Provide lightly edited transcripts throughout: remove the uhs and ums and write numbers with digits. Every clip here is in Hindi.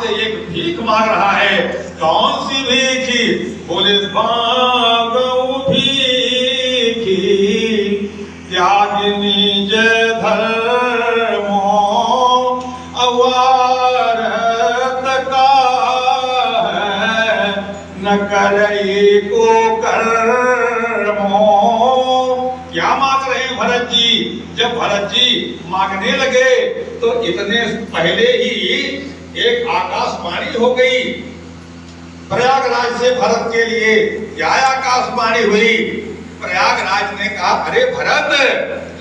आपसे एक भीख मांग रहा है। कौन सी भीख? बोले मांगू भीखी त्यागिनी जय धर्मो अवारत का है न करई को कर्मो। क्या मांग रहे हैं भरत जी? जब भरत जी मांगने लगे तो इतने पहले ही एक आकाशवाणी हो गई प्रयागराज से भरत के लिए। क्या आकाशवाणी हुई? प्रयागराज ने कहा, अरे भरत,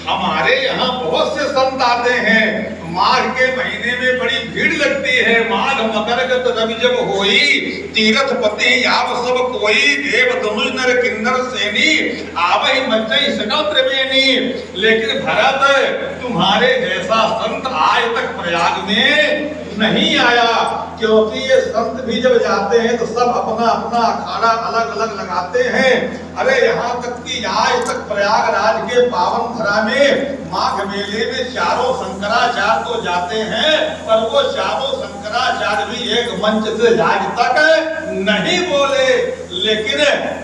हमारे यहाँ बहुत से संत आते हैं, माघ के महीने में बड़ी भीड़ लगती है। माघ मकरगत रवि जब होई, तीर्थ पति आप सब कोई, देव धनुष नर किन्नर सेनी आवहि मच्चई सकल त्रिवेणी। लेकिन भरत, तुम्हारे जैसा संत आज तक प्रयाग में नहीं आया, क्योंकि ये संत भी जब जाते हैं तो सब अपना अपना अखाड़ा अलग अलग लगाते हैं। अरे यहाँ तक कि आज तक प्रयागराज के पावन धरा में माघ मेले में चारों शंकराचार्य तो जाते हैं, पर वो चारों शंकराचार्य भी एक मंच से आज तक नहीं बोले। लेकिन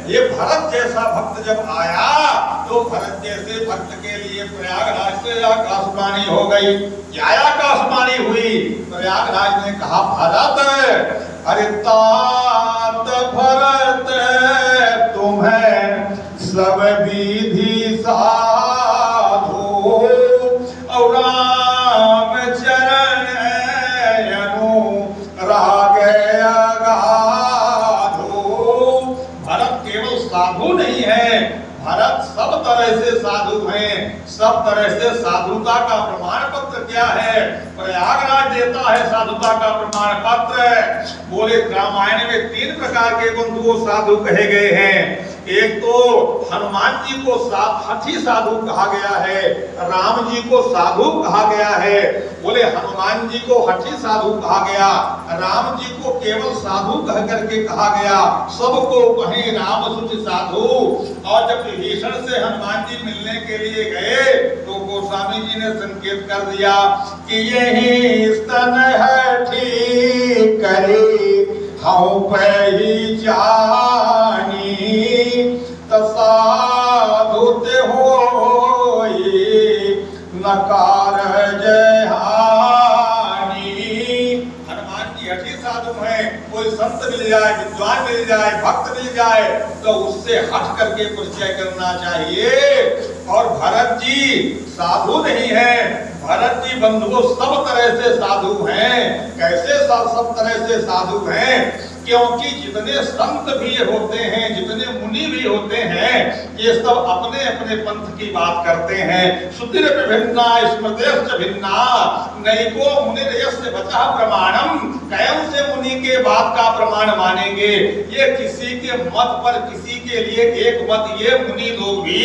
ये भरत जैसा भक्त जब आया तो भरत जैसे भक्त के लिए प्रयागराज से आकाशवाणी हो गई। क्या आकाशवाणी हुई? प्रयागराज ने कहा, भरत, अरे तात भरत तुम्हें सब विधि साधो और राम चरण अनुराग अगाधो। भरत केवल साधु नहीं है, भरत सब तरह से साधु हैं। सब तरह से साधुता का प्रमाण पत्र क्या है? प्रयागराज देता है साधुता का प्रमाण पत्र। बोले रामायण में 3 प्रकार के बंधुओं साधु कहे गए हैं। एक तो हनुमान जी को हाथी साधु कहा गया है, राम जी को साधु कहा गया है। बोले हनुमान जी को हाथी साधु कहा गया, राम जी को केवल साधु कह करके कहा गया, सबको कहीं राम सुच साधु। और जब विभीषण से हनुमान जी मिलने के लिए गए तो गोस्वामी जी ने संकेत कर दिया कि यही स्तन है ठीक करे हम पे ही जानी साधुत होई नकार जय हानि। हनुमान जी हठी साधु हैं, कोई संत मिल जाए, विद्वान मिल जाए, भक्त मिल जाए तो उससे हट करके परिचय करना चाहिए। और भरत जी साधु नहीं है, भरत जी बंधुओं सब तरह से साधु हैं। कैसे सब तरह से साधु हैं? क्योंकि जितने संत भी होते हैं, जितने मुनि भी होते हैं, ये सब अपने अपने पंथ की बात करते हैं। सुतिर विभिन्ना स्मृतिश्च भिन्ना नैको मुनिर्यस्य वचः प्रमाणम। कौन से मुनि के बात का प्रमाण मानेंगे? ये किसी के मत पर, किसी के लिए एक मत ये मुनि लोग भी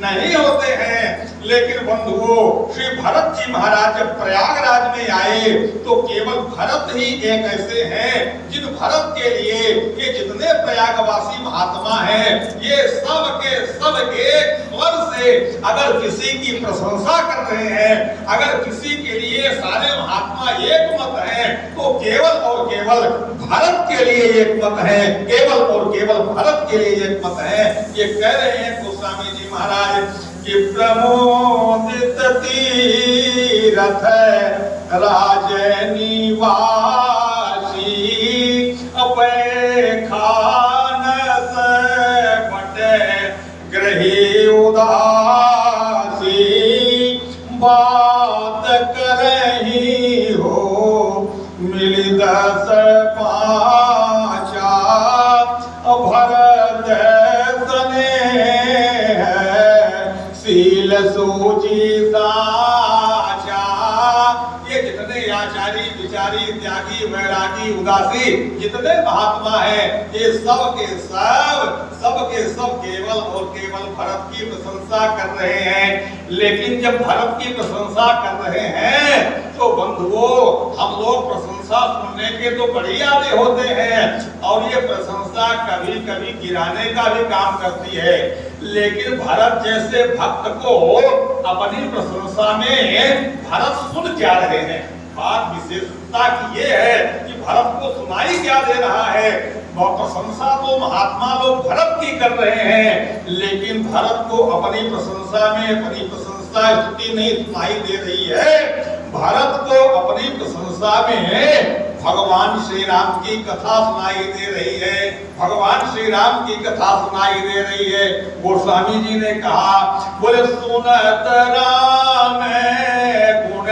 नहीं होते हैं। लेकिन बंधुओं, श्री भरत जी महाराज जब प्रयागराज में आए तो केवल भरत ही एक ऐसे हैं जिन भरत के लिए ये जितने प्रयागवासी महात्मा हैं, ये सब के सब एक स्वर से अगर किसी की प्रशंसा कर रहे हैं, अगर किसी के लिए सारे महात्मा एक मत हैं, तो केवल और केवल भरत के लिए एक मत है, केवल और केवल भरत के लिए एक मत है। ये कह रहे हैं गोस्वामी जी महाराज कि प्रमोदित तीरथ राज निवासी अपे खान से बटे ग्रही उदासी बात करही हो मिल 10 पाँचा भरत शील सूची साचा। ये जितने आचारी विचारी त्यागी वैरागी उदासी जितने महात्मा हैं, ये सब के सब केवल और केवल भरत की प्रशंसा कर रहे हैं। लेकिन जब भरत की प्रशंसा कर रहे हैं तो बंधुओं, हम लोग प्रशंसा सुनने के तो बड़ी आदि होते हैं और ये प्रशंसा कभी कभी गिराने का भी काम करती है। लेकिन भरत जैसे भक्त को अपनी प्रशंसा में भरत सुन क्या रहे हैं। बात विशेषता की ये है कि भरत दे रहा है। बहुत प्रशंसा तो महात्मा लोग भरत की कर रहे हैं, लेकिन भरत को अपनी प्रशंसा में अपनी प्रशंसा स्तुति नहीं सुनाई दे रही है। भरत को अपनी प्रशंसा में भगवान श्री राम की कथा सुनाई दे रही है, भगवान श्री राम की कथा सुनाई दे रही है। गोस्वामी जी ने कहा, बोले सुनत राम गुण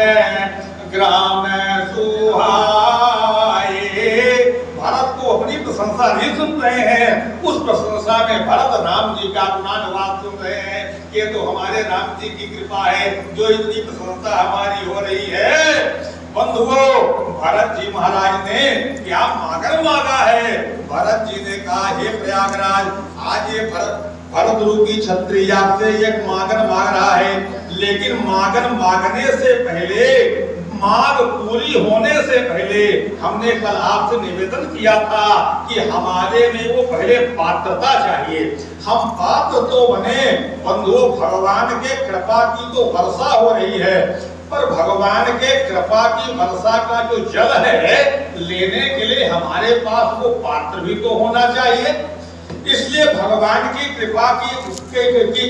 ग्राम सुहाए। भरत को अपनी प्रशंसा नहीं सुन रहे हैं, उस प्रशंसा में भरत राम जी का गुणानुवाद सुन रहे हैं। ये तो हमारे राम जी की कृपा है जो इतनी प्रशंसा हमारी हो रही है। बंधुओं, भरत जी महाराज ने क्या मांगन मांगा है? भरत जी ने कहा, हे प्रयागराज, आज ये भरत रूपी क्षत्रिय आपसे एक मांगन मांग रहा है, लेकिन मांगन मांगने से पहले, मांग पूरी होने से पहले हमने कल आपसे निवेदन किया था कि हमारे में वो पहले पात्रता चाहिए। हम पात्र तो बने। बंधुओं, भगवान के कृपा की तो वर्षा हो रही है, पर भगवान के कृपा की वर्षा का जो जल है, लेने के लिए हमारे पास वो पात्र भी तो होना चाहिए। इसलिए भगवान की कृपा की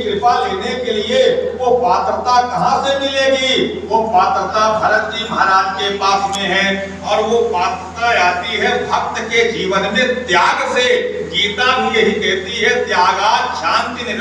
कृपा लेने के लिए वो पात्रता कहाँ से मिलेगी? वो पात्रता भरत जी महाराज के पास में है, और वो पात्रता आती है भक्त के जीवन में त्याग से। गीता भी यही कहती है, त्यागात् शांति